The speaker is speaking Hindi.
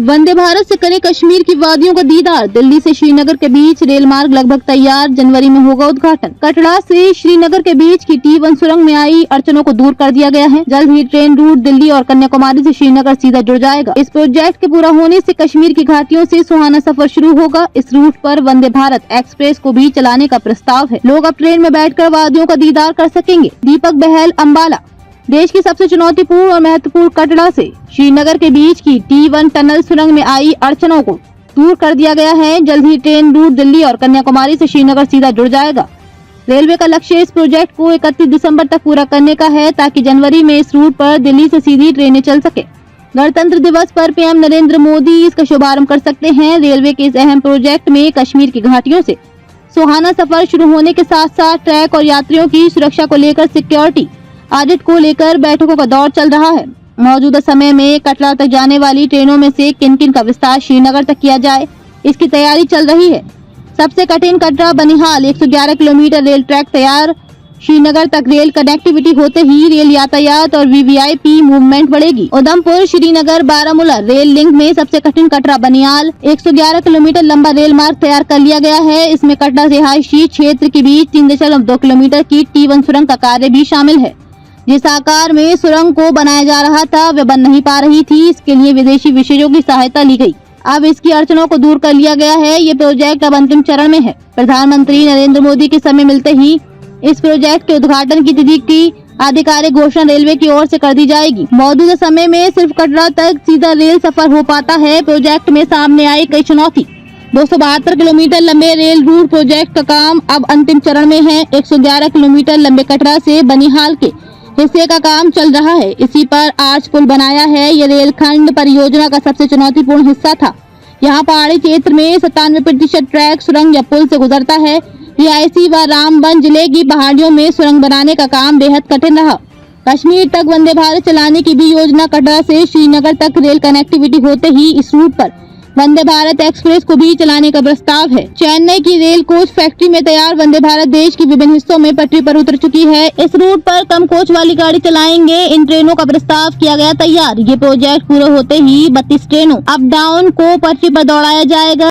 वंदे भारत से करें कश्मीर की वादियों का दीदार। दिल्ली से श्रीनगर के बीच रेल मार्ग लगभग तैयार, जनवरी में होगा उद्घाटन। कटरा से श्रीनगर के बीच की T1 सुरंग में आई अड़चनों को दूर कर दिया गया है। जल्द ही ट्रेन रूट दिल्ली और कन्याकुमारी से श्रीनगर सीधा जुड़ जाएगा। इस प्रोजेक्ट के पूरा होने से कश्मीर की घाटियों से सुहाना सफर शुरू होगा। इस रूट पर वंदे भारत एक्सप्रेस को भी चलाने का प्रस्ताव है। लोग अब ट्रेन में बैठकर वादियों का दीदार कर सकेंगे। दीपक बहल, अम्बाला। देश की सबसे चुनौतीपूर्ण और महत्वपूर्ण कटरा से श्रीनगर के बीच की T1 टनल सुरंग में आई अड़चनों को दूर कर दिया गया है। जल्द ही ट्रेन रूट दिल्ली और कन्याकुमारी से श्रीनगर सीधा जुड़ जाएगा। रेलवे का लक्ष्य इस प्रोजेक्ट को 31 दिसंबर तक पूरा करने का है, ताकि जनवरी में इस रूट पर दिल्ली से सीधी ट्रेनें चल सके। गणतंत्र दिवस पर पीएम नरेंद्र मोदी इसका शुभारंभ कर सकते हैं। रेलवे के इस अहम प्रोजेक्ट में कश्मीर की घाटियों से सुहाना सफर शुरू होने के साथ साथ ट्रैक और यात्रियों की सुरक्षा को लेकर सिक्योरिटी ऑडिट को लेकर बैठकों का दौर चल रहा है। मौजूदा समय में कटरा तक जाने वाली ट्रेनों में से किन किन का विस्तार श्रीनगर तक किया जाए, इसकी तैयारी चल रही है। सबसे कठिन Katra Banihal 111 kilometre rail track तैयार। श्रीनगर तक रेल कनेक्टिविटी होते ही रेल यातायात और वीवीआईपी मूवमेंट बढ़ेगी। उधमपुर श्रीनगर बारामूला रेल लिंक में सबसे कठिन कटरा बनिहाल 111 किलोमीटर लंबा रेल मार्ग तैयार कर लिया गया है। इसमें कटरा रिहायशी क्षेत्र के बीच 3.2 किलोमीटर की T1 सुरंग का कार्य भी शामिल है। जिस आकार में सुरंग को बनाया जा रहा था वह बन नहीं पा रही थी। इसके लिए विदेशी विशेषज्ञों की सहायता ली गई। अब इसकी अड़चनों को दूर कर लिया गया है। ये प्रोजेक्ट अब अंतिम चरण में है। प्रधानमंत्री नरेंद्र मोदी के समय मिलते ही इस प्रोजेक्ट के उद्घाटन की तिथि की आधिकारिक घोषणा रेलवे की ओर से कर दी जाएगी। मौजूदा समय में सिर्फ कटरा तक सीधा रेल सफर हो पाता है। प्रोजेक्ट में सामने आई कई चुनौती। 272 किलोमीटर लंबे रेल रूट प्रोजेक्ट का काम अब अंतिम चरण में है। 111 किलोमीटर लंबे कटरा से बनिहाल के हिस्से का काम चल रहा है। इसी पर आर्च पुल बनाया है। ये रेलखंड परियोजना का सबसे चुनौतीपूर्ण हिस्सा था। यहाँ पहाड़ी क्षेत्र में 97% ट्रैक सुरंग या पुल से गुजरता है। रिहायशी व रामबन जिले की पहाड़ियों में सुरंग बनाने का काम बेहद कठिन रहा। कश्मीर तक वंदे भारत चलाने की भी योजना। कटरा से श्रीनगर तक रेल कनेक्टिविटी होते ही इस रूट पर वंदे भारत एक्सप्रेस को भी चलाने का प्रस्ताव है। चेन्नई की रेल कोच फैक्ट्री में तैयार वंदे भारत देश के विभिन्न हिस्सों में पटरी पर उतर चुकी है। इस रूट पर कम कोच वाली गाड़ी चलाएंगे। इन ट्रेनों का प्रस्ताव किया गया तैयार। ये प्रोजेक्ट पूरा होते ही 32 ट्रेनों अप डाउन को पटरी पर दौड़ाया जाएगा।